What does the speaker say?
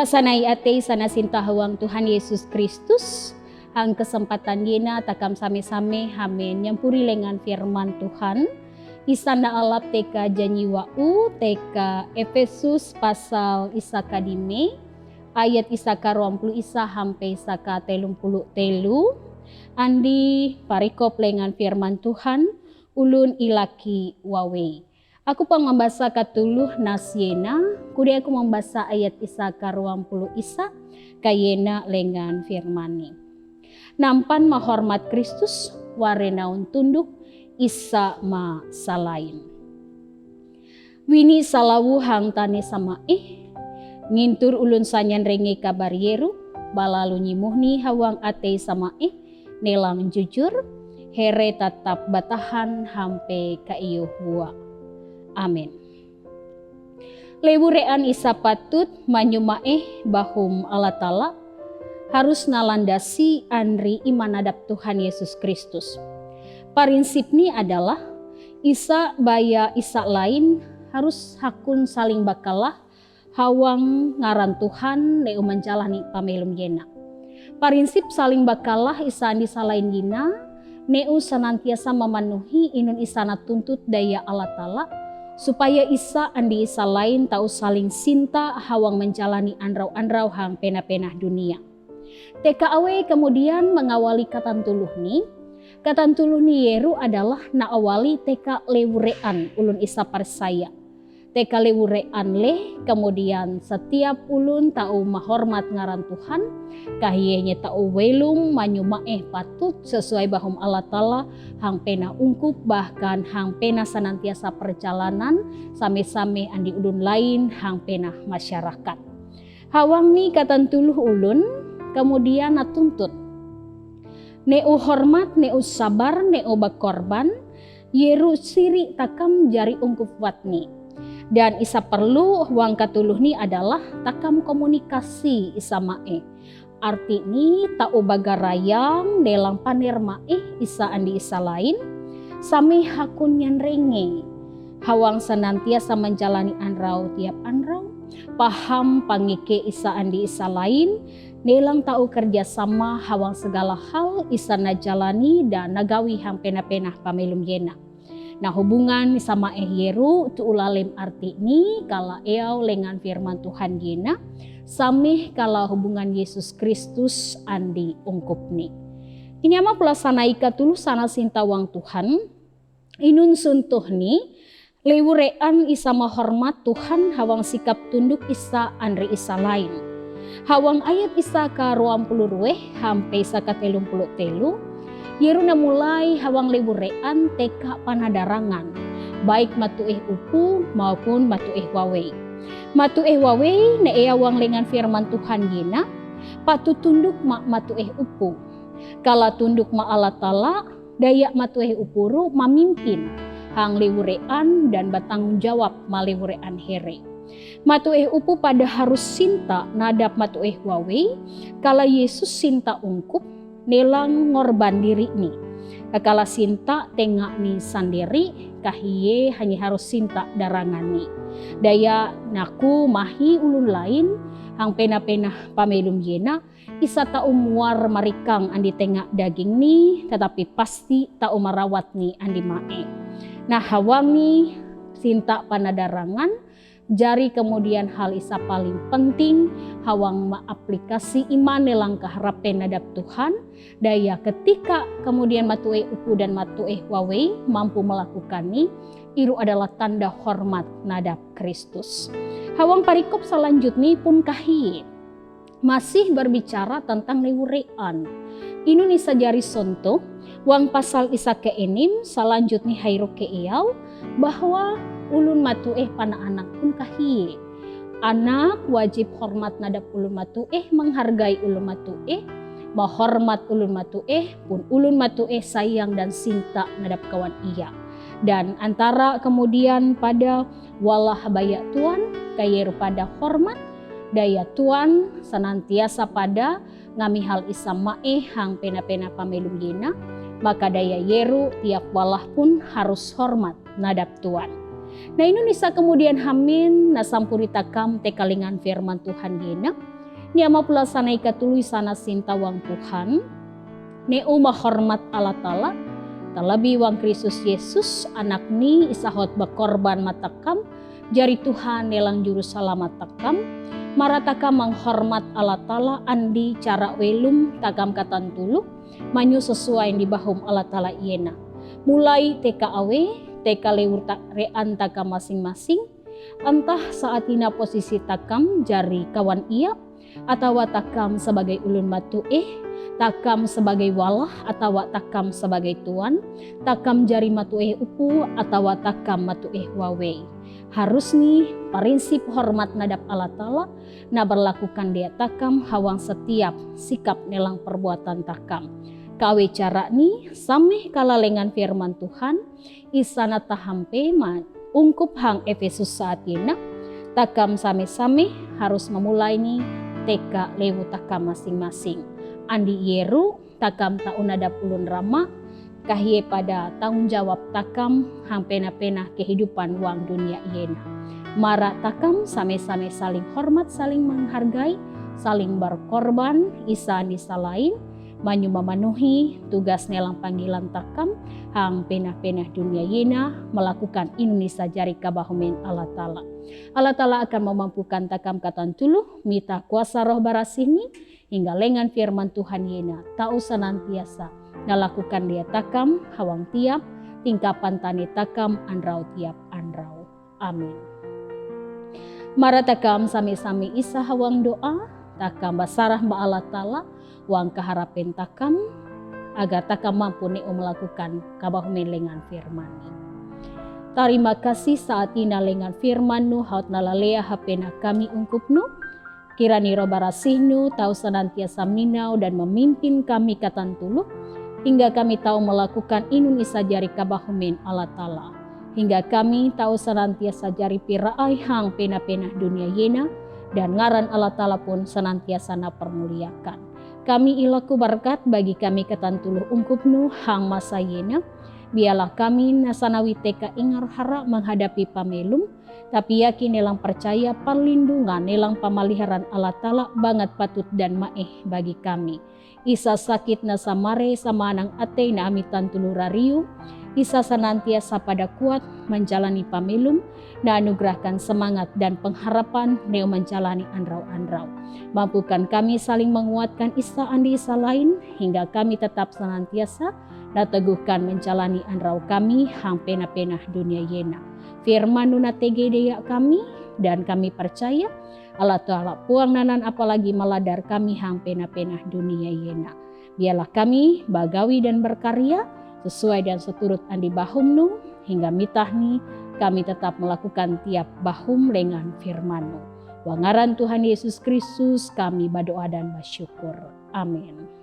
Sanai ate sana sinta hawang Tuhan Yesus Kristus. Hang kesempatan yena takam same-same hamen nyampuri lengan firman Tuhan. Isanda alap teka janji wa'u teka Efesus pasal isaka dime. Ayat isaka 20 isa hampe isaka 30 telu. Andi parikop lengan firman Tuhan ulun ilaki wawe. Aku pang membaca katuluh nasyena, kudi aku membaca ayat isa ka-20 isa, kayena lengan firmani. Nampan mahormat Kristus, warenaun tunduk, isa ma salain. Wini salawu hang tani sama ngintur ulun sanyan rengi kabar yeru, balalu nyimuhni hawang ate sama nelang jujur, here tatap batahan hampe ka iyo hua. Amin. Lewurean isa patut manyumaeh bahum Allah Ta'ala harus nalandasi andri iman hadap Tuhan Yesus Kristus. Prinsip ni adalah isa baya isa lain harus hakun saling bakalah hawang ngaran Tuhan neu menjalani pamelum yena. Prinsip saling bakalah isa andi salain gina neu senantiasa memenuhi inun isana tuntut daya Allah Ta'ala supaya isa andi isa lain tahu saling sinta hawang menjalani andrau-andrau hang pena-penah dunia. TKAW kemudian mengawali katantuluh ni yeru adalah na awali teka lewurean ulun isa persaya. Teka lewurean kemudian setiap ulun tahu mahormat ngaran Tuhan, kahiyenya tahu welum manyumaeh patut sesuai bahum Allah Ta'ala hang pena ungkup bahkan hang pena senantiasa perjalanan same-same andi ulun lain hang pena masyarakat. Hawang ni katantuluh ulun kemudian natuntut. Neu hormat, neu sabar, neu bakorban, yeru siri takam jari ungkup watni. Dan isa perlu wang katuluh ni adalah takam komunikasi isa mae. Arti ni tau bagarayang delang panir mae isa andi isa lain. Sami hakun yan renge. Hawang senantiasa menjalani anrau tiap anrau. Paham pangike isa andi isa lain. Nelang tau kerjasama hawang segala hal isa najalani dan nagawi hang pena-penah pamelum yena. Nah hubungan sama yeru tu ulalem arti ni kala eau lengan firman Tuhan yena samih kala hubungan Yesus Kristus andi ungkup ni. Ini ama pelasanai katulu sana sintawang Tuhan inun suntuh ni lewurean isa mahormat Tuhan hawang sikap tunduk isa andri isa lain. Hawang ayat isa ka-20 hampe isa ka-30 telu. Yeru na mulai hawang lewurean teka panadarangan, baik matueh upu maupun matueh wawe. Matueh wawe na eawang lengan firman Tuhan yena, patutunduk ma matueh upu. Kala tunduk ma Allah Ta'ala, daya matueh upuru mamimpin, hang lewurean dan bertanggung jawab ma lewurean here. Matueh upu pada harus sinta nadap matueh wawe, kala Yesus sinta ungkup, nelang ngorban diri ni. Kala sinta tengak ni sendiri, kahiye hanya harus sinta darangan ni. Daya naku mahi ulun lain, hang pena-penah pamelum yena, isa tau muar marikang andi tengak daging ni, tetapi pasti tau marawat ni andi mae. Nah hawang ni sinta panadarangan, jari kemudian hal isa paling penting hawang aplikasi iman nelangkah rapen nadap Tuhan daya ketika kemudian matueh upu dan matueh wawe mampu melakukan ni iru adalah tanda hormat nadap Kristus. Hawang parikop selanjutnya pun kahi masih berbicara tentang lewurean. Inu nisa jari sonto wang pasal isa keenim selanjutnya hayro keiyau bahwa ulun matueh pana anak pun kahi. Anak wajib hormat nadap ulun matueh, menghargai ulun matueh, mahormat ulun matueh, pun ulun matueh sayang dan sinta nadap kawan ia. Dan antara kemudian pada walah baya tuan, kayeru pada hormat, daya tuan senantiasa pada ngami hal isa mae hang pena-pena pamelum yena, maka daya yeru tiap walah pun harus hormat nadap tuan. Nah Indonesia kemudian hamin na sampuri takam te kalingan firman Tuhan yena. Ni ama pula sana ika tului sana sinta wang Tuhan. Ne uma hormat Allah Ta'ala. Terlebih wang Kristus Yesus anak ni isahot berkorban matakam. Jari Tuhan nelang juru selamat takam. Maratakam menghormat Allah Ta'ala andi cara welum takam katan tulu. Manyu sesuai di bahum Allah Ta'ala iena. Mulai TKAW, TK lewur rean takam masing-masing. Entah saat ina posisi takam jari kawan ia. Atau takam sebagai ulun matu takam sebagai walah atau takam sebagai tuan, takam jari matu upu atau takam matu wawe. Harus nih prinsip hormat nadap Allah Ta'ala na berlakukan dia takam hawang setiap sikap nelang perbuatan takam. Kawe cara nih sameh kalalengan firman Tuhan isana tahampe ungkup hang Efesus saat ina takam same-same harus memulai nih TK lewu takam masing-masing. Andi yeru takam taunadap ulun rama kahye pada tanggung jawab takam hang pena-pena kehidupan wang dunia iena. Mara takam same-same saling hormat, saling menghargai, saling berkorban, isa nisa lain, manyu memenuhi tugas nelang panggilan takam hang pena-pena dunia iena melakukan Indonesia jari kabahumen Allah Ta'ala. Allah Ta'ala akan memampukan takam katan tuluh mita kuasa roh barasini hingga lengan firman Tuhan yena tau senantiasa ngalakukan dia takam hawang tiap tingkapan tani takam anrau tiap anrau. Amin. Mara takam sami-sami isa hawang doa takam basarah ba Allah Ta'ala wang keharapan takam agar takam mampu nih melakukan kabahumen lengan firman. Terima kasih saat ina lengan firman nu haut nalalea hapena kami ungkup nu. Kirani roh barasih nu tahu senantiasa minau dan memimpin kami katan tulu. Hingga kami tahu melakukan Indonesia jari kabahumen Allah Ta'ala. Hingga kami tahu senantiasa jari piraai hang pena-pena dunia yena. Dan ngaran Allah Ta'ala pun senantiasa na permuliakan. Kami ilaku berkat bagi kami katan tulu ungkup nu hang masa yena. Biarlah kami nasanawi teka ingar hara menghadapi pamelum, tapi yakin nelang percaya perlindungan nelang pamaliharan Allah Ta'ala banget patut dan maeh bagi kami. Isa sakit nasa mare sama anang ate na amitan tulurariu, isa senantiasa pada kuat menjalani pamelum, na anugerahkan semangat dan pengharapan neo menjalani anrau-anrau. Mampukan kami saling menguatkan isa andi isa lain, hingga kami tetap senantiasa na teguhkan menjalani anrau kami hang pena-pena dunia yena. Firman nuna tegedeya kami dan kami percaya Allah Ta'ala puang nanan apalagi meladar kami hang pena-pena dunia yena. Biarlah kami bagawi dan berkarya sesuai dan seturut andi bahumnu hingga mitahni kami tetap melakukan tiap bahum lengan firman-Nu. Wangaran Tuhan Yesus Kristus kami berdoa dan bersyukur. Amin.